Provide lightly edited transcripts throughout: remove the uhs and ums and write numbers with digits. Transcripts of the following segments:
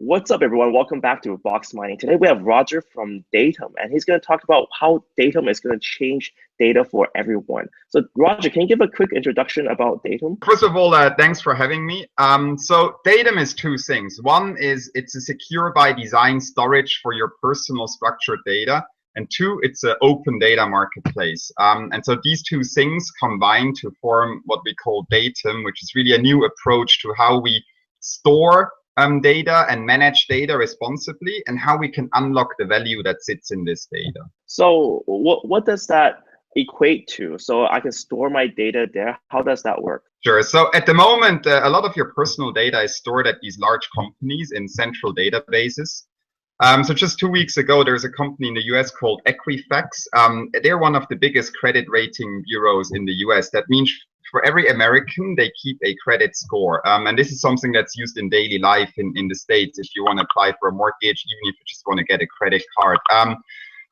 What's up, everyone? Welcome back to Boxmining. Today we have Roger from Datum, and he's going to talk about how Datum is going to change data for everyone. So, Roger, can you give a quick introduction about Datum? First of all, thanks for having me. So Datum is two things. One is it's a secure by design storage for your personal structured data. And two, it's an open data marketplace. And so these two things combine to form what we call Datum, which is really a new approach to how we store data and manage data responsibly, and how we can unlock the value that sits in this data. So what does that equate to? So I can store my data there. How does that work? Sure. So at the moment, a lot of your personal data is stored at these large companies in central databases. So just 2 weeks ago, there's a company in the US called Equifax. They're one of the biggest credit rating bureaus in the US. That means for every American, they keep a credit score. And this is something that's used in daily life in the States if you want to apply for a mortgage, even if you just want to get a credit card.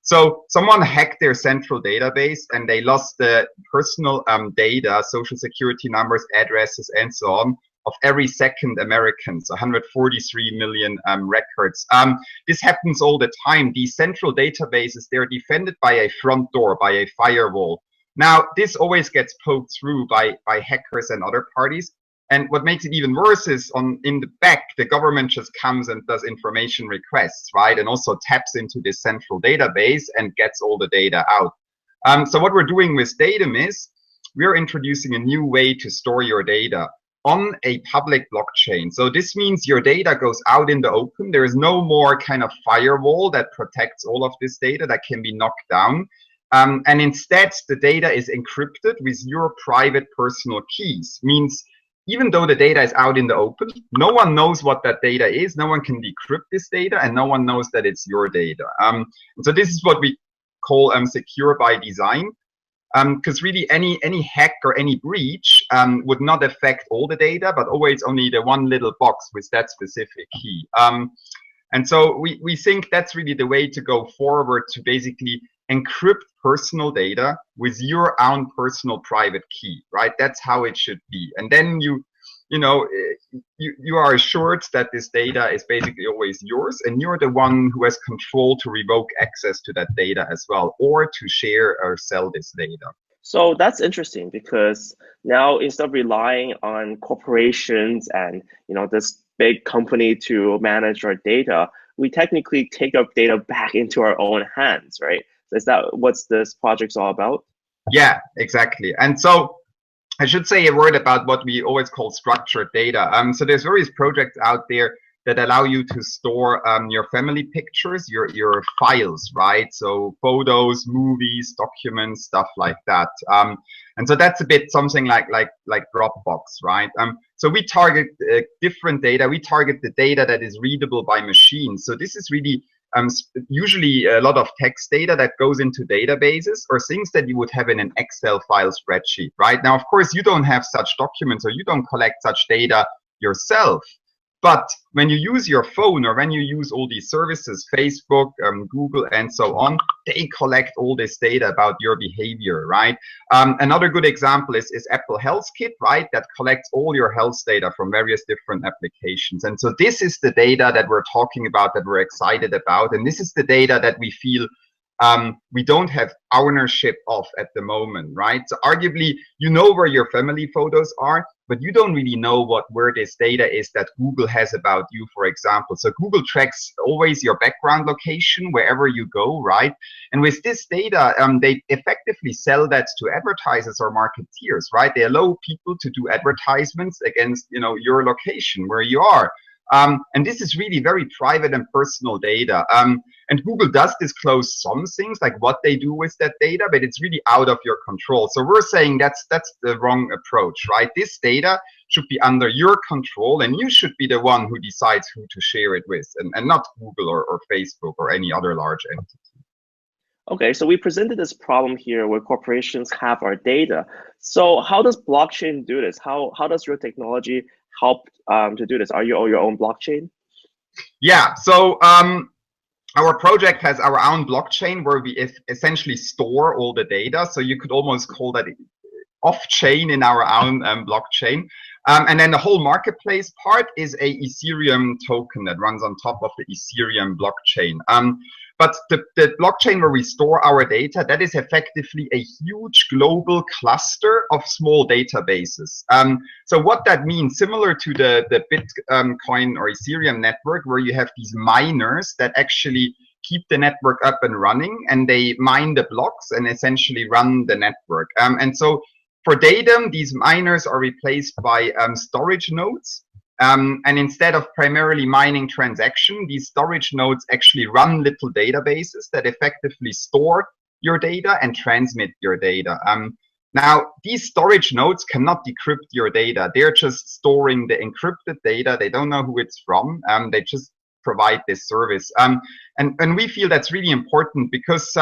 So someone hacked their central database and they lost the personal data, social security numbers, addresses, and so on, of every second American, so 143 million records. This happens all the time. These central databases, they're defended by a front door, by a firewall. Now, this always gets poked through by hackers and other parties. And what makes it even worse is in the back, the government just comes and does information requests, right? And also taps into this central database and gets all the data out. So what we're doing with Datum is we're introducing a new way to store your data on a public blockchain. So this means your data goes out in the open. There is no more kind of firewall that protects all of this data that can be knocked down. And instead, the data is encrypted with your private personal keys. Means even though the data is out in the open, no one knows what that data is. No one can decrypt this data, and no one knows that it's your data. So this is what we call secure by design. Because really any hack or any breach would not affect all the data, but always only the one little box with that specific key. And so we think that's really the way to go forward, to basically encrypt personal data with your own personal private key, right? That's how it should be. And then you are assured that this data is basically always yours, and you're the one who has control to revoke access to that data as well, or to share or sell this data. So that's interesting, because now instead of relying on corporations and this big company to manage our data, we technically take our data back into our own hands, right? Is that what this project's all about? Yeah, exactly. And so I should say a word about what we always call structured data. So there's various projects out there that allow you to store your family pictures, your files, right? So photos, movies, documents, stuff like that. And so that's a bit something like Dropbox, right? So we target different data. We target the data that is readable by machines. So this is really usually a lot of text data that goes into databases, or things that you would have in an Excel file spreadsheet, right? Now, of course, you don't have such documents, or you don't collect such data yourself. But when you use your phone, or when you use all these services, Facebook, Google, and so on, they collect all this data about your behavior, right? Another good example is Apple Health Kit, right? That collects all your health data from various different applications. And so this is the data that we're talking about, that we're excited about. And this is the data that we feel we don't have ownership of at the moment, right? So arguably, you know where your family photos are, but you don't really know where this data is that Google has about you, for example. So Google tracks always your background location wherever you go, right? And with this data, they effectively sell that to advertisers or marketeers, right? They allow people to do advertisements against, your location, where you are. And this is really very private and personal data. And Google does disclose some things, like what they do with that data, but it's really out of your control. So we're saying that's the wrong approach, right? This data should be under your control, and you should be the one who decides who to share it with, and not Google or Facebook or any other large entity. Okay, so we presented this problem here where corporations have our data. So how does blockchain do this? How does your technology help to do this? Are you your own blockchain? Yeah, so our project has our own blockchain where we essentially store all the data. So you could almost call that off-chain in our own blockchain. And then the whole marketplace part is a Ethereum token that runs on top of the Ethereum blockchain. But the blockchain where we store our data, that is effectively a huge global cluster of small databases. So what that means, similar to the Bitcoin or Ethereum network, where you have these miners that actually keep the network up and running, and they mine the blocks and essentially run the network. And so for Datum, these miners are replaced by storage nodes. And instead of primarily mining transaction, these storage nodes actually run little databases that effectively store your data and transmit your data. Now, these storage nodes cannot decrypt your data. They're just storing the encrypted data. They don't know who it's from. They just provide this service. And we feel that's really important because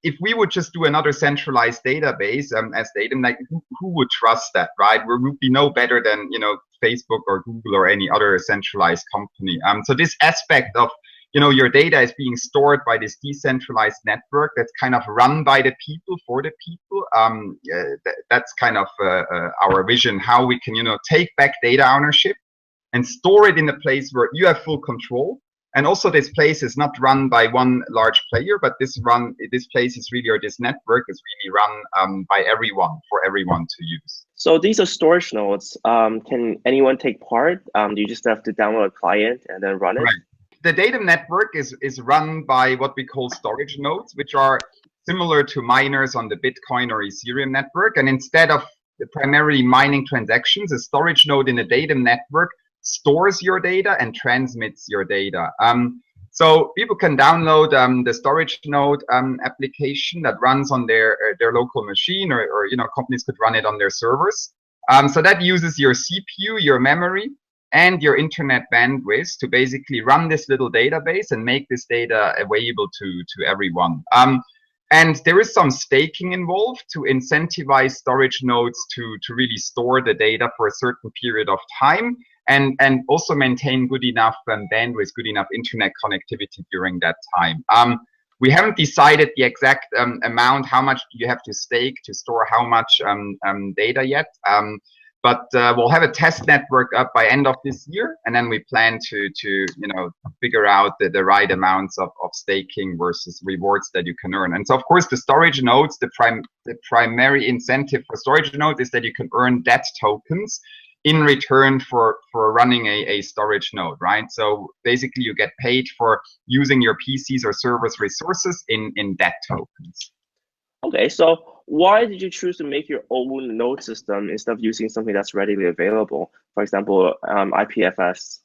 if we would just do another centralized database as Datum, like who would trust that, right? We would be no better than, you know, Facebook or Google or any other centralized company. So this aspect of, you know, your data is being stored by this decentralized network that's kind of run by the people for the people. That's kind of our vision, how we can, you know, take back data ownership and store it in a place where you have full control. And also this place is not run by one large player, but this place is really, or this network is really run by everyone, for everyone to use. So these are storage nodes. Can anyone take part? Do you just have to download a client and then run it? Right. The Datum network is run by what we call storage nodes, which are similar to miners on the Bitcoin or Ethereum network. And instead of primarily mining transactions, a storage node in the Datum network stores your data and transmits your data. So people can download the storage node application that runs on their local machine, or you know, companies could run it on their servers. So that uses your CPU, your memory, and your internet bandwidth to basically run this little database and make this data available to everyone. And there is some staking involved to incentivize storage nodes to really store the data for a certain period of time, and also maintain good enough bandwidth, good enough internet connectivity during that time. We haven't decided the exact amount, how much you have to stake to store how much data yet. But we'll have a test network up by end of this year, and then we plan to you know, figure out the right amounts of staking versus rewards that you can earn. And so, of course, the storage nodes, the primary incentive for storage nodes is that you can earn DET tokens in return for running a storage node, right? So basically, you get paid for using your PCs or servers resources in DET tokens. Okay, so why did you choose to make your own node system instead of using something that's readily available? For example, IPFS.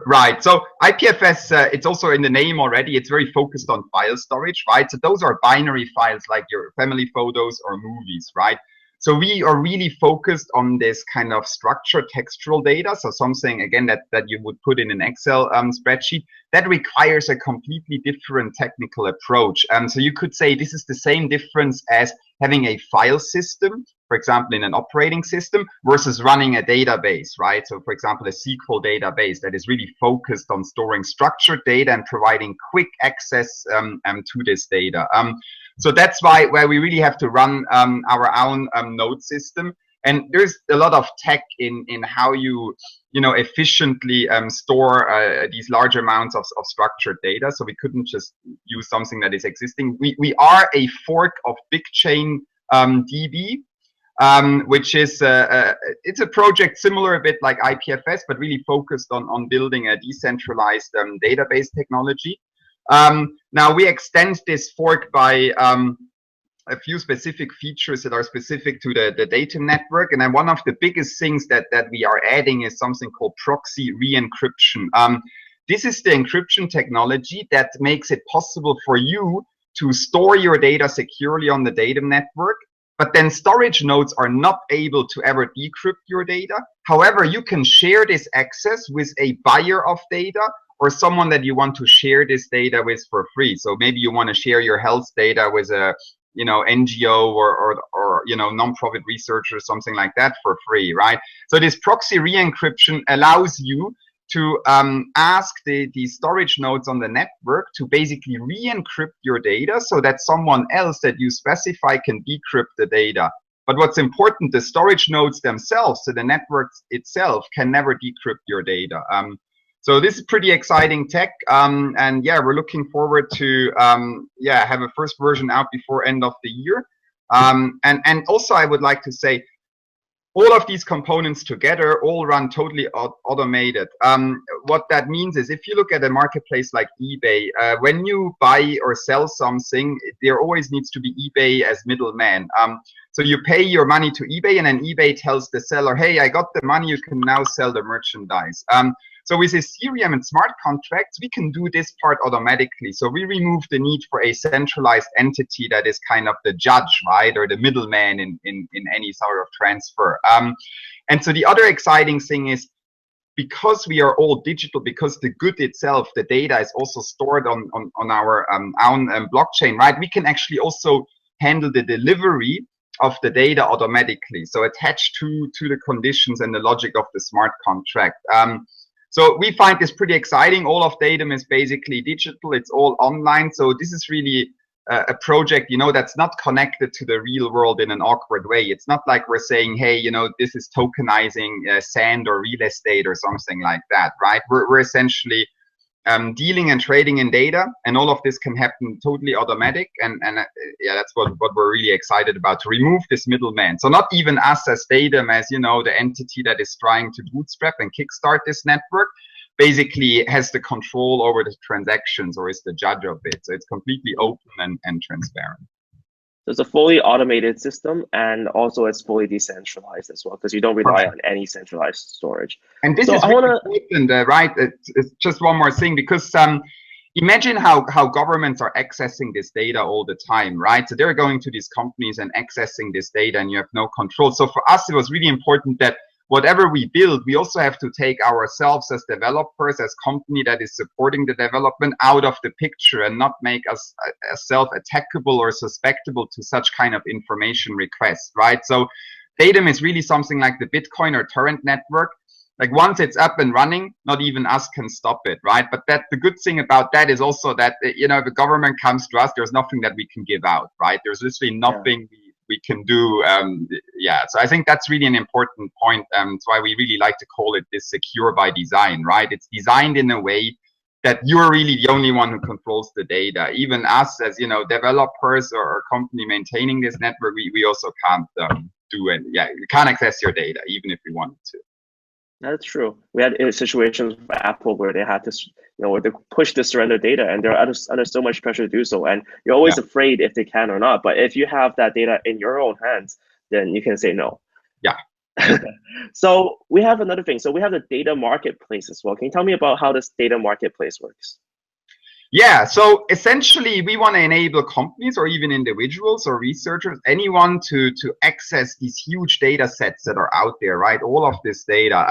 Right. So IPFS, it's also in the name already. It's very focused on file storage, right? So those are binary files like your family photos or movies, right? So we are really focused on this kind of structured textual data. So something, again, that you would put in an Excel spreadsheet that requires a completely different technical approach. So you could say this is the same difference as having a file system, for example, in an operating system, versus running a database, right? So for example, a SQL database that is really focused on storing structured data and providing quick access to this data. So that's why we really have to run our own node system. And there's a lot of tech in how you know, efficiently store these large amounts of structured data. So we couldn't just use something that is existing. We are a fork of BigChain DB, which is it's a project similar a bit like IPFS, but really focused on building a decentralized database technology. Now we extend this fork by a few specific features that are specific to the Datum network. And then one of the biggest things that we are adding is something called proxy re-encryption. This is the encryption technology that makes it possible for you to store your data securely on the Datum network, but then storage nodes are not able to ever decrypt your data. However, you can share this access with a buyer of data or someone that you want to share this data with for free. So maybe you want to share your health data with a, you know, NGO or you know, non-profit researcher or something like that for free, right? So this proxy re-encryption allows you to ask the storage nodes on the network to basically re-encrypt your data so that someone else that you specify can decrypt the data. But what's important, the storage nodes themselves, so the network itself, can never decrypt your data. So this is pretty exciting tech, and yeah, we're looking forward to have a first version out before end of the year. And also I would like to say, all of these components together all run totally automated. What that means is, if you look at a marketplace like eBay, when you buy or sell something, there always needs to be eBay as middleman. So you pay your money to eBay, and then eBay tells the seller, hey, I got the money, you can now sell the merchandise. So with Ethereum and smart contracts, we can do this part automatically. So we remove the need for a centralized entity that is kind of the judge, right, or the middleman in any sort of transfer. And so the other exciting thing is, because we are all digital, because the good itself, the data is also stored on our own blockchain, right, we can actually also handle the delivery of the data automatically. So attached to the conditions and the logic of the smart contract. So we find this pretty exciting. All of Datum is basically digital. It's all online. So this is really a project, you know, that's not connected to the real world in an awkward way. It's not like we're saying, hey, you know, this is tokenizing sand or real estate or something like that, right? We're essentially dealing and trading in data, and all of this can happen totally automatic. And yeah, that's what we're really excited about, to remove this middleman. So not even us as Datum, as, you know, the entity that is trying to bootstrap and kickstart this network, basically has the control over the transactions, or is the judge of it. So it's completely open and transparent. So it's a fully automated system, and also it's fully decentralized as well, because you don't rely on any centralized storage. And this is really important, right? It's just one more thing, because imagine how governments are accessing this data all the time, right? So they're going to these companies and accessing this data, and you have no control. So for us, it was really important that whatever we build, we also have to take ourselves as developers, as company that is supporting the development, out of the picture, and not make us self-attackable or susceptible to such kind of information requests, right? So Datum is really something like the Bitcoin or torrent network. Like, once it's up and running, not even us can stop it, right? But the good thing about that is also that, you know, if the government comes to us, there's nothing that we can give out, right? There's literally nothing we can do. So I think that's really an important point. That's why we really like to call it this secure by design, right? It's designed in a way that you're really the only one who controls the data. Even us, as, you know, developers or company maintaining this network, we also can't do it. Yeah, you can't access your data, even if we wanted to. That's true. We had situations for Apple where they had to, you know, where they push the surrender data, and they're under so much pressure to do so. And you're always afraid if they can or not. But if you have that data in your own hands, then you can say no. Yeah. So we have another thing. So we have the data marketplace as well. Can you tell me about how this data marketplace works? Yeah, so essentially we want to enable companies, or even individuals or researchers, anyone to access these huge data sets that are out there, right? All of this data.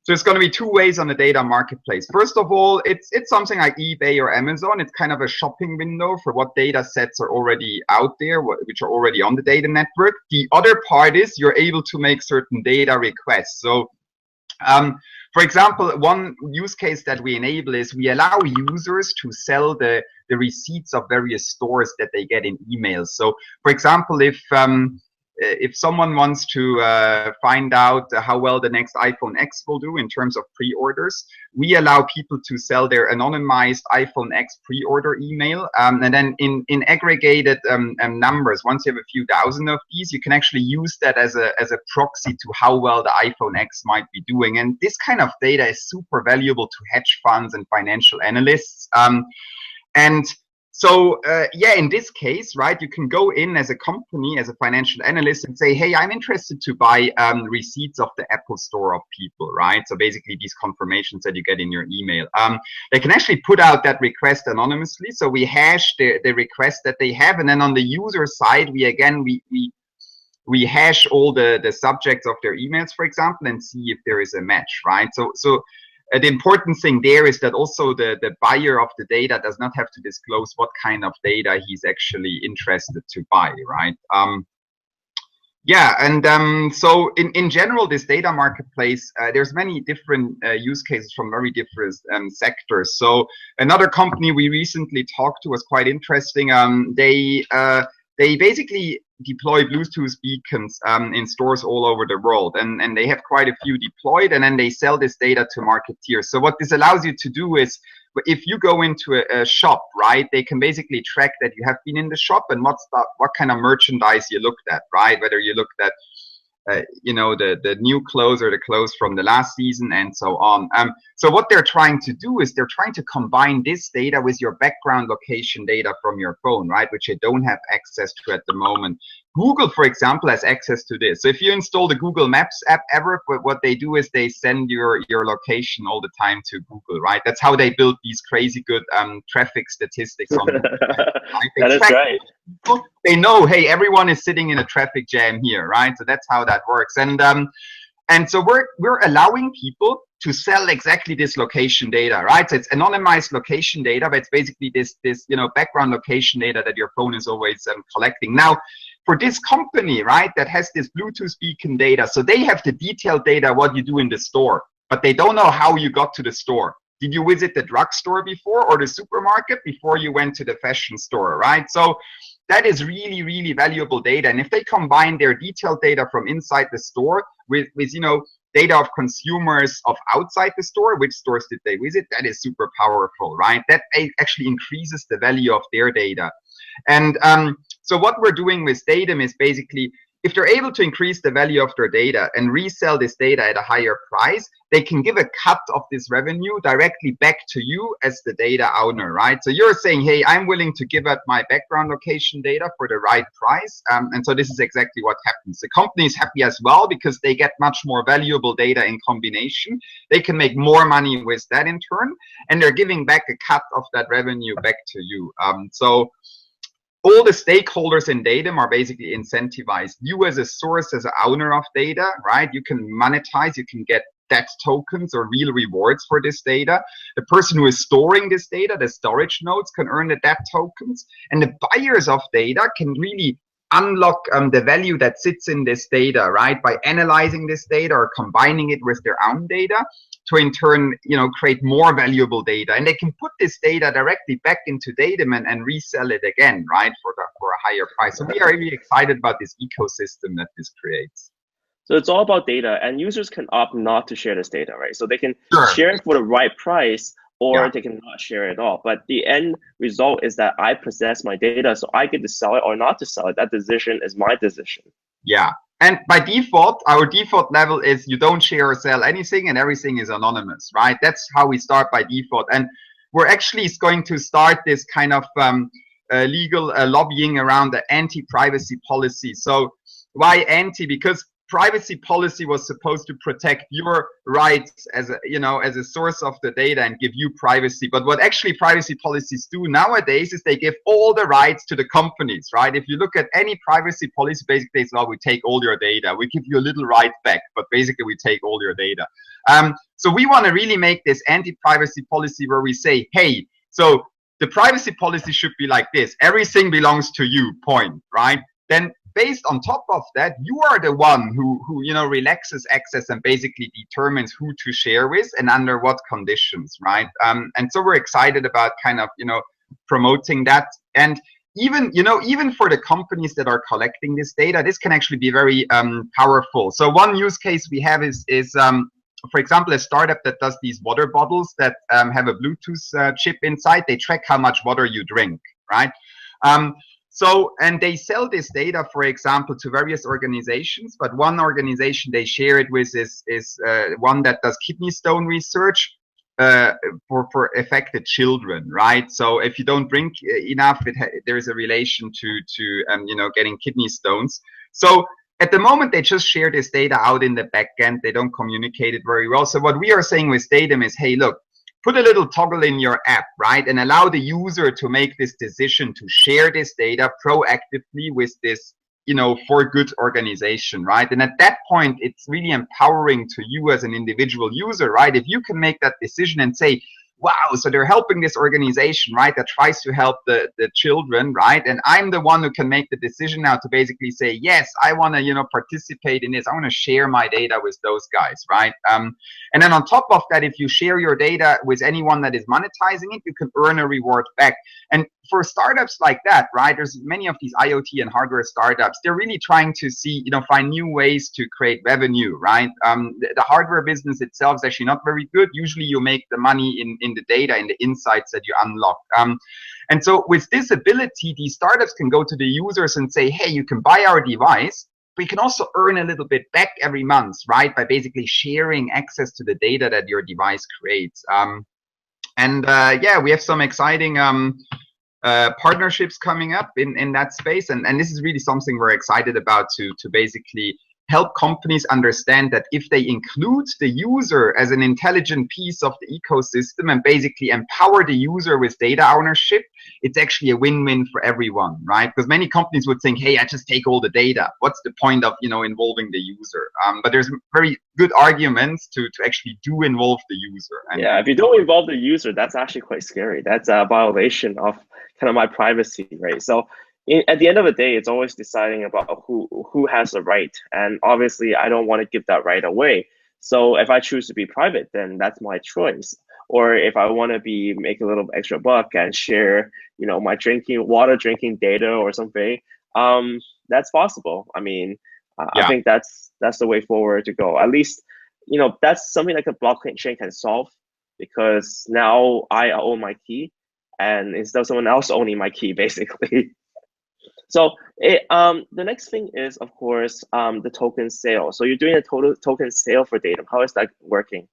So it's going to be two ways on the data marketplace. First of all, it's something like eBay or Amazon. It's kind of a shopping window for what data sets are already out there, which are already on the data network. The other part is you're able to make certain data requests. So for example, one use case that we enable is we allow users to sell the receipts of various stores that they get in emails. So for example, if someone wants to find out how well the next iPhone X will do in terms of pre-orders, we allow people to sell their anonymized iPhone X pre-order email. And then in aggregated numbers, once you have a few thousand of these, you can actually use that as a proxy to how well the iPhone X might be doing. And this kind of data is super valuable to hedge funds and financial analysts. And so, in this case, right, you can go in as a company, as a financial analyst, and say, hey, I'm interested to buy receipts of the Apple Store of people, right? So basically these confirmations that you get in your email. They can actually put out that request anonymously. So we hash the request that they have. And then on the user side, we hash all the subjects of their emails, for example, and see if there is a match, right? So the important thing there is that also the buyer of the data does not have to disclose what kind of data he's actually interested to buy, right? So in general, this data marketplace, there's many different use cases from very different sectors. So another company we recently talked to was quite interesting. They basically deploy Bluetooth beacons in stores all over the world, and they have quite a few deployed, and then they sell this data to marketeers. So what this allows you to do is, if you go into a shop, right, they can basically track that you have been in the shop and what kind of merchandise you looked at, right? Whether you looked at you know, the new clothes or the clothes from the last season and so on. So what they're trying to do is they're trying to combine this data with your background location data from your phone, right, which you don't have access to at the moment. Google, for example, has access to this. So if you install the Google Maps app ever, what they do is they send your location all the time to Google, right? That's how they build these crazy good traffic statistics on Google, right? That is right. They know, hey, everyone is sitting in a traffic jam here, right? So that's how that works. And so we're allowing people to sell exactly this location data, right? So it's anonymized location data, but it's basically this you know, background location data that your phone is always collecting. Now, for this company, right, that has this Bluetooth beacon data, so they have the detailed data what you do in the store, but they don't know how you got to the store. Did you visit the drugstore before or the supermarket before you went to the fashion store, right? So that is really, really valuable data. And if they combine their detailed data from inside the store with you know, data of consumers of outside the store, which stores did they visit, that is super powerful, right? That actually increases the value of their data. And so what we're doing with Datum is basically, if they're able to increase the value of their data and resell this data at a higher price, they can give a cut of this revenue directly back to you as the data owner, right? So you're saying, hey, I'm willing to give up my background location data for the right price. And so this is exactly what happens. The company is happy as well because they get much more valuable data in combination. They can make more money with that in turn, and they're giving back a cut of that revenue back to you. So all the stakeholders in Datum are basically incentivized. You as a source, as an owner of data, right? You can monetize, you can get DAT tokens or real rewards for this data. The person who is storing this data, the storage nodes, can earn the DAT tokens. And the buyers of data can really unlock the value that sits in this data, right? By analyzing this data or combining it with their own data to in turn, you know, create more valuable data. And they can put this data directly back into Datum and resell it again, right? For a higher price. So we are really excited about this ecosystem that this creates. So it's all about data, and users can opt not to share this data, right? So they can share it for the right price, or they can not share it at all. But the end result is that I possess my data, so I get to sell it or not to sell it. That decision is my decision. Yeah. And by default, our default level is you don't share or sell anything, and everything is anonymous, right? That's how we start by default. And we're actually going to start this kind of legal lobbying around the anti-privacy policy. So why anti? Because privacy policy was supposed to protect your rights as a, you know, as a source of the data and give you privacy. But what actually privacy policies do nowadays is they give all the rights to the companies, right? If you look at any privacy policy, basically it's, well, we take all your data. We give you a little right back, but basically we take all your data. So we want to really make this anti-privacy policy where we say, hey, so the privacy policy should be like this. Everything belongs to you, point, right? Then based on top of that, you are the one who you know, relaxes access and basically determines who to share with and under what conditions, right? And so we're excited about kind of, you know, promoting that. And even, you know, even for the companies that are collecting this data, this can actually be very powerful. So one use case we have is for example, a startup that does these water bottles that have a Bluetooth chip inside. They track how much water you drink, right? So, and they sell this data, for example, to various organizations, but one organization they share it with is one that does kidney stone research for affected children, right? So if you don't drink enough, there is a relation to you know, getting kidney stones. So at the moment, they just share this data out in the back end. They don't communicate it very well. So what we are saying with Datum is, hey, look, put a little toggle in your app, right? And allow the user to make this decision to share this data proactively with this, you know, for good organization, right? And at that point, it's really empowering to you as an individual user, right? If you can make that decision and say, wow, so they're helping this organization, right, that tries to help the children, right? And I'm the one who can make the decision now to basically say, yes, I want to, you know, participate in this. I want to share my data with those guys, right? And then on top of that, if you share your data with anyone that is monetizing it, you can earn a reward back. And for startups like that, right, there's many of these IoT and hardware startups, they're really trying to see, find new ways to create revenue, right? The hardware business itself is actually not very good. Usually you make the money in the data, in the insights that you unlock. And so with this ability, these startups can go to the users and say, hey, you can buy our device, but you can also earn a little bit back every month, right, by basically sharing access to the data that your device creates. Yeah, we have some exciting partnerships coming up in that space, and this is really something we're excited about to basically help companies understand that if they include the user as an intelligent piece of the ecosystem and basically empower the user with data ownership, it's actually a win-win for everyone, right? Because many companies would think, hey, I just take all the data. What's the point of, involving the user? But there's very good arguments to actually do involve the user. Yeah, if you don't involve the user, that's actually quite scary. That's a violation of kind of my privacy, right? So at the end of the day, it's always deciding about who has the right. And obviously, I don't want to give that right away. So if I choose to be private, then that's my choice. Or if I want to make a little extra buck and share, my water drinking data or something, that's possible. I mean, I think that's the way forward to go. At least, that's something like a blockchain can solve, because now I own my key, and instead of someone else owning my key, basically. So the next thing is, of course, the token sale. So you're doing a total token sale for Datum. How is that working?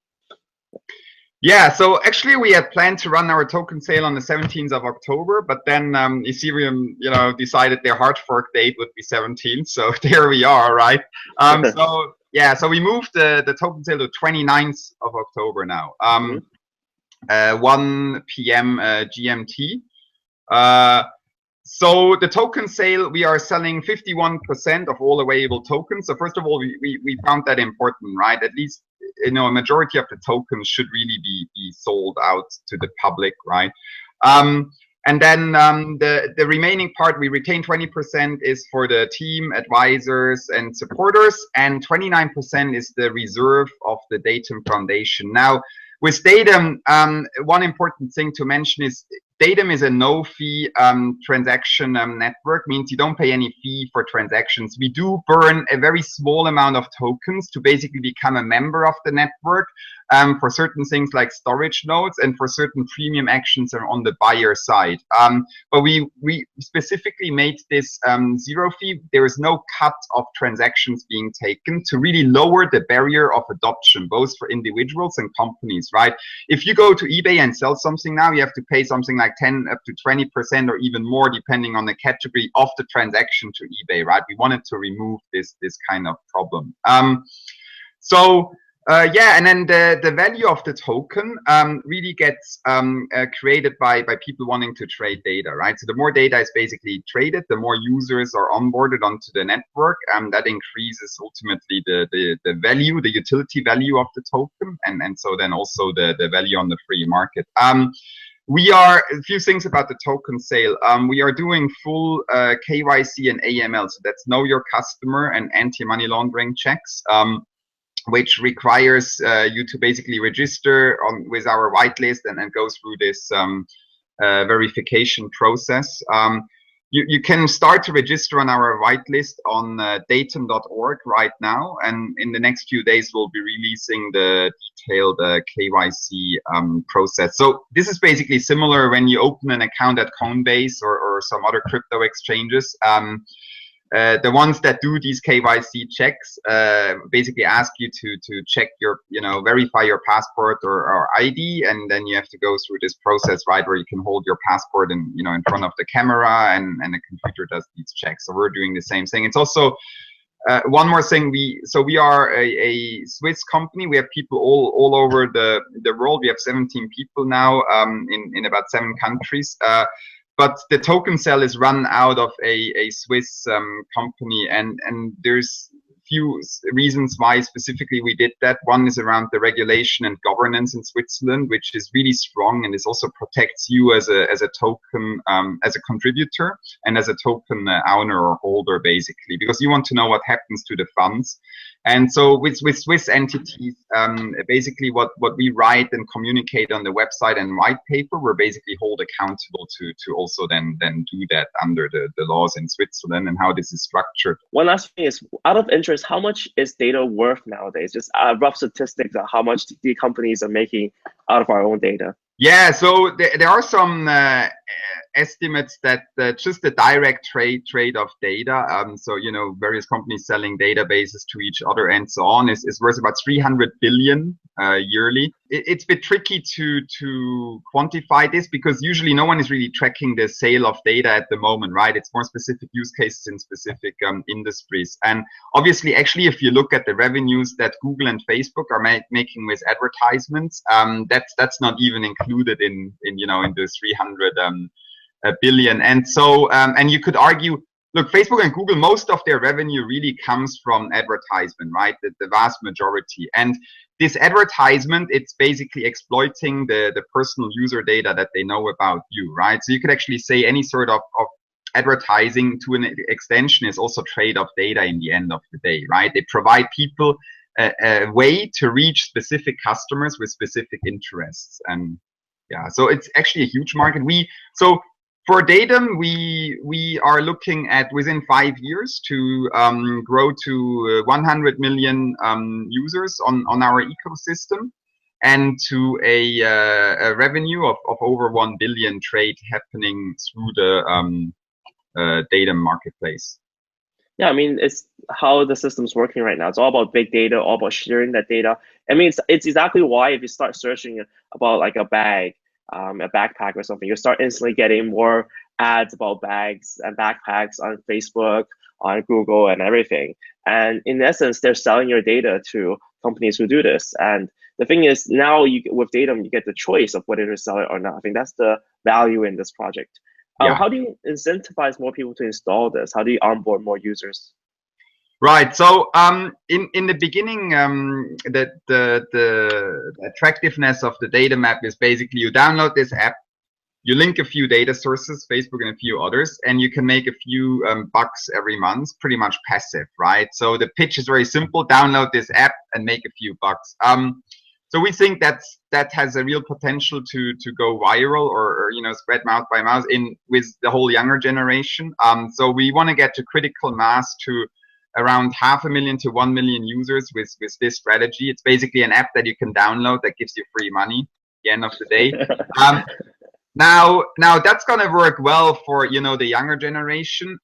Yeah, so actually we had planned to run our token sale on the 17th of October, but then Ethereum, decided their hard fork date would be 17th. So there we are, right? So we moved the token sale to 29th of October now, 1 p.m. GMT. So the token sale, we are selling 51% of all available tokens. So first of all, we found that important, right? At least, a majority of the tokens should really be sold out to the public, right? And then the remaining part, we retain 20% is for the team, advisors, and supporters, and 29% is the reserve of the Datum Foundation. Now, with Datum, one important thing to mention is Datum is a no-fee transaction network, means you don't pay any fee for transactions. We do burn a very small amount of tokens to basically become a member of the network for certain things like storage nodes and for certain premium actions on the buyer side. But we specifically made this zero fee. There is no cut of transactions being taken to really lower the barrier of adoption, both for individuals and companies, right? If you go to eBay and sell something now, you have to pay something like 10 up to 20% or even more, depending on the category of the transaction to eBay, right? We wanted to remove this kind of problem. Yeah, and then the value of the token really gets created by people wanting to trade data, right? So the more data is basically traded, the more users are onboarded onto the network, that increases ultimately the value, the utility value of the token, and so then also the value on the free market. A few things about the token sale. We are doing full KYC and AML, so that's know your customer and anti-money laundering checks. Which requires you to basically register with our whitelist and then go through this verification process. You can start to register on our whitelist on datum.org right now, and in the next few days we'll be releasing the detailed KYC process. So this is basically similar when you open an account at Coinbase or some other crypto exchanges. The ones that do these KYC checks basically ask you to check your, verify your passport or ID, and then you have to go through this process, right, where you can hold your passport in front of the camera, and the computer does these checks. So we're doing the same thing. It's also one more thing. We are a Swiss company. We have people all over the world. We have 17 people now in about 7 countries. But the token sale is run out of a Swiss company, and there's few reasons why specifically we did that. One is around the regulation and governance in Switzerland, which is really strong, and this also protects you as a token, as a contributor and as a token owner or holder, basically, because you want to know what happens to the funds. And so with Swiss entities, basically what we write and communicate on the website and white paper, we're basically hold accountable to also then do that under the laws in Switzerland and how this is structured. One last thing is, out of interest, how much is data worth nowadays? Just rough statistics of how much the companies are making out of our own data. Yeah, so there are some estimates that just the direct trade of data, so various companies selling databases to each other and so on, is worth about 300 billion yearly. It's a bit tricky to quantify this because usually no one is really tracking the sale of data at the moment, right? It's more specific use cases in specific industries. And obviously, actually, if you look at the revenues that Google and Facebook are making with advertisements, that's not even included in the 300 billion. And so, and you could argue, look, Facebook and Google, most of their revenue really comes from advertisement, right? The vast majority. And this advertisement, it's basically exploiting the personal user data that they know about you, right? So you could actually say any sort of advertising to an extension is also trade of data in the end of the day, right? They provide people a way to reach specific customers with specific interests. And yeah, so it's actually a huge market. So for Datum, we are looking at within 5 years to grow to 100 million users on our ecosystem, and to a revenue of over 1 billion trade happening through the Datum marketplace. Yeah, I mean, it's how the system's working right now. It's all about big data, all about sharing that data. I mean, it's exactly why if you start searching about like a bag, a backpack or something, you start instantly getting more ads about bags and backpacks on Facebook, on Google, and everything. And in essence, they're selling your data to companies who do this. And the thing is, now with Datum, you get the choice of whether to sell it or not. I think that's the value in this project. Yeah. How do you incentivize more people to install this? How do you onboard more users? Right. So in the beginning, the attractiveness of the data map is basically you download this app, you link a few data sources, Facebook and a few others, and you can make a few bucks every month, pretty much passive, right? So the pitch is very simple: download this app and make a few bucks. So we think that has a real potential to go viral or spread mouth by mouth with the whole younger generation. So we want to get to critical mass to around 500,000 to 1 million users with this strategy. It's basically an app that you can download that gives you free money at the end of the day. Now that's going to work well for the younger generation.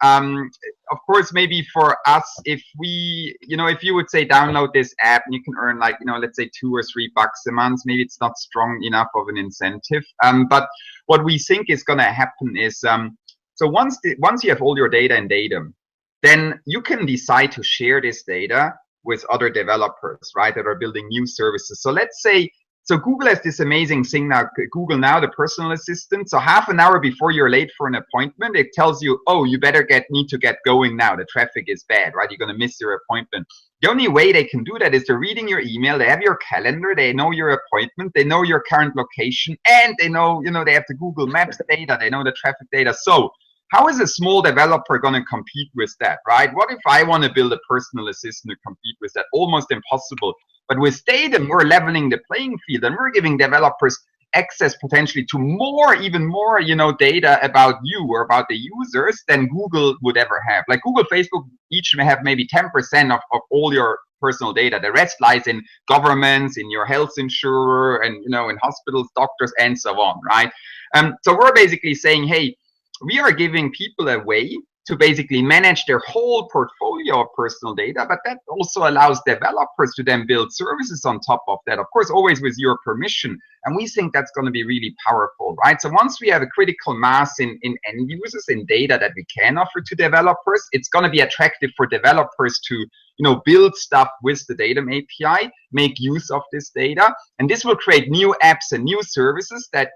Of course, maybe for us, if you would say download this app and you can earn like let's say $2 or $3 a month, maybe it's not strong enough of an incentive. But what we think is going to happen is so once you have all your data in Datum, then you can decide to share this data with other developers, right, that are building new services. So let's say, so Google has this amazing thing now, Google Now, the personal assistant. So half an hour before you're late for an appointment, it tells you, oh, you better need to get going now. The traffic is bad, right? You're going to miss your appointment. The only way they can do that is they're reading your email. They have your calendar. They know your appointment. They know your current location, and they know, they have the Google Maps data. They know the traffic data. So how is a small developer going to compete with that, right? What if I want to build a personal assistant to compete with that? Almost impossible. But with Datum, we're leveling the playing field, and we're giving developers access potentially to even more, data about you or about the users than Google would ever have. Like Google, Facebook each may have maybe 10% of all your personal data. The rest lies in governments, in your health insurer, and in hospitals, doctors, and so on, right? So we're basically saying, hey, we are giving people a way to basically manage their whole portfolio of personal data, but that also allows developers to then build services on top of that, of course, always with your permission. And we think that's going to be really powerful, right? So once we have a critical mass in end users, in data that we can offer to developers, it's going to be attractive for developers to build stuff with the Datum API, make use of this data, and this will create new apps and new services that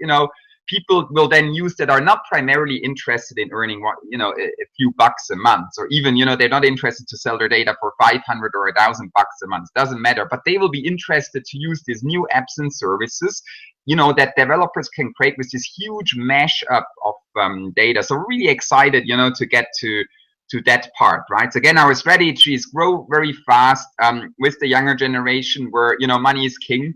people will then use that are not primarily interested in earning a few bucks a month, or even they're not interested to sell their data for 500 or 1,000 bucks a month. Doesn't matter, but they will be interested to use these new apps and services that developers can create with this huge mashup of data. So we're really excited to get to to that part, right? So again, our strategies grow very fast with the younger generation, where money is king.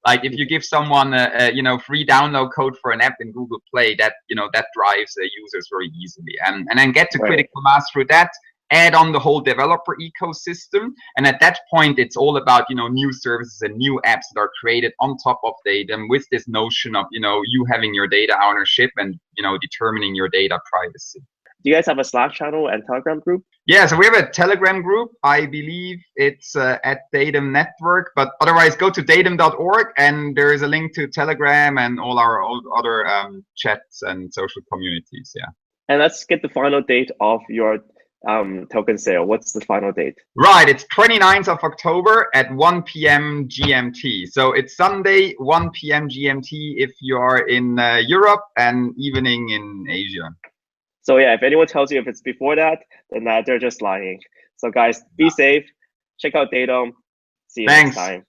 Like if you give someone a free download code for an app in Google Play, that that drives users very easily, and then get to critical mass through that. Add on the whole developer ecosystem, and at that point, it's all about new services and new apps that are created on top of Datum, with this notion of you having your data ownership and determining your data privacy. Do you guys have a Slack channel and Telegram group? Yeah, so we have a Telegram group. I believe it's at Datum Network, but otherwise go to datum.org, and there is a link to Telegram and all our other chats and social communities. Yeah. And let's get the final date of your token sale. What's the final date? Right, it's 29th of October at 1 p.m. GMT. So it's Sunday, 1 p.m. GMT if you are in Europe, and evening in Asia. So yeah, if anyone tells you if it's before that, then they're just lying. So guys, be safe. Check out Datum. See you next time.